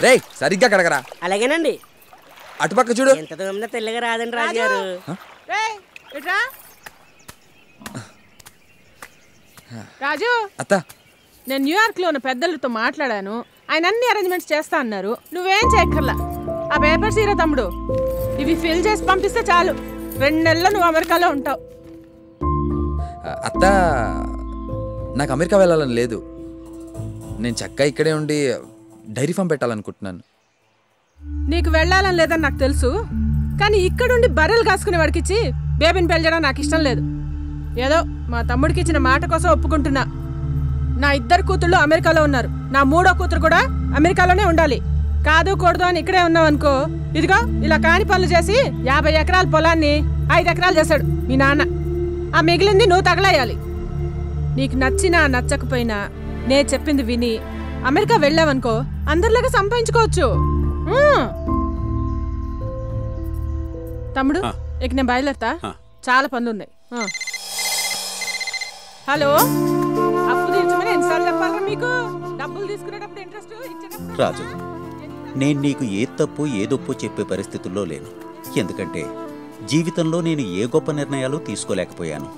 రే సరిగ్గా కడగరా. అలాగేనండి. అటుపక్క చూడు. ఎంత దూరం తెల్లగా రాదండి రాజుగారు. రాజు అత్త, నేను న్యూయార్క్ లో ఉన్న పెద్దలతో మాట్లాడాను. ఆయన అన్ని అరేంజ్మెంట్స్ చేస్తా అన్నారు. నువ్వేం చేయక్కర్లా. ఆ పేపర్స్ ఇరా తమ్ముడు, ఇవి ఫిల్ చేసి పంపిస్తే చాలు. 2 నెలల్లో నువ్వు అమెరికాలో ఉంటావు. అత్త నాకు అమెరికా వెళ్ళాలని లేదు. నేను చక్కగా ఇక్కడే ఉండి డైరీ ఫామ్ పెట్టాలనుకుంటున్నాను. నీకు వెళ్ళాలని లేదని నాకు తెలుసు, కానీ ఇక్కడుండి బర్రెలు కాసుకునే వాడికిచ్చి బేబీని పెంచడం నాకు ఇష్టం లేదు. ఏదో మా తమ్ముడికి ఇచ్చిన మాట కోసం ఒప్పుకుంటున్నా. నా 2 కూతుళ్ళు అమెరికాలో ఉన్నారు. నా 3వ కూతురు కూడా అమెరికాలోనే ఉండాలి. కాదు కూడదు అని ఇక్కడే ఉన్నావనుకో, ఇదిగో ఇలా కాని పనులు చేసి 50 ఎకరాల పొలాన్ని 5 ఎకరాలు చేశాడు మీ నాన్న. ఆ మిగిలింది నువ్వు తగలేయాలి. నీకు నచ్చినా నచ్చకపోయినా నేను చెప్పింది విని అమెరికా వెళ్ళావనుకో, అందరిలాగా సంపాదించుకోవచ్చు. తమ్ముడు, ఇక నేను బయలుదేరతా. చాలా పనులున్నాయి. హలో, అప్పు తీర్చమని ఎన్నిసార్లు చెప్పాలరా మీకు? డబ్బులు తీసుకునేటప్పుడు ఇంట్రెస్ట్ ఇచ్చేటప్పుడు. రాజు, నేను నీకు ఏ తప్పు ఏదొప్పు చెప్పే పరిస్థితుల్లో లేను. ఎందుకంటే జీవితంలో నేను ఏ గొప్ప నిర్ణయాలు తీసుకోలేకపోయాను.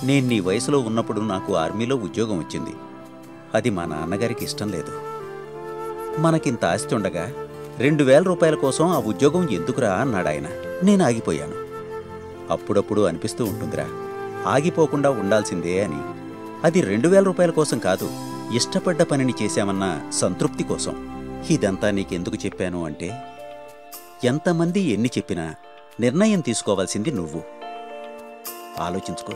నేను నీ వయసులో ఉన్నప్పుడు నాకు ఆర్మీలో ఉద్యోగం వచ్చింది. అది మా నాన్నగారికి ఇష్టం లేదు. మనకింత ఆస్తి ఉండగా 2000 రూపాయల కోసం ఆ ఉద్యోగం ఎందుకురా అన్నాడు ఆయన. నేను ఆగిపోయాను. అప్పుడప్పుడు అనిపిస్తూ ఉంటుందిరా, ఆగిపోకుండా ఉండాల్సిందే అని. అది 2000 రూపాయల కోసం కాదు, ఇష్టపడ్డ పనిని చేశామన్న సంతృప్తి కోసం. ఇదంతా నీకెందుకు చెప్పాను అంటే, ఎంతమంది ఎన్ని చెప్పినా నిర్ణయం తీసుకోవాల్సింది నువ్వు. ఆలోచించుకో.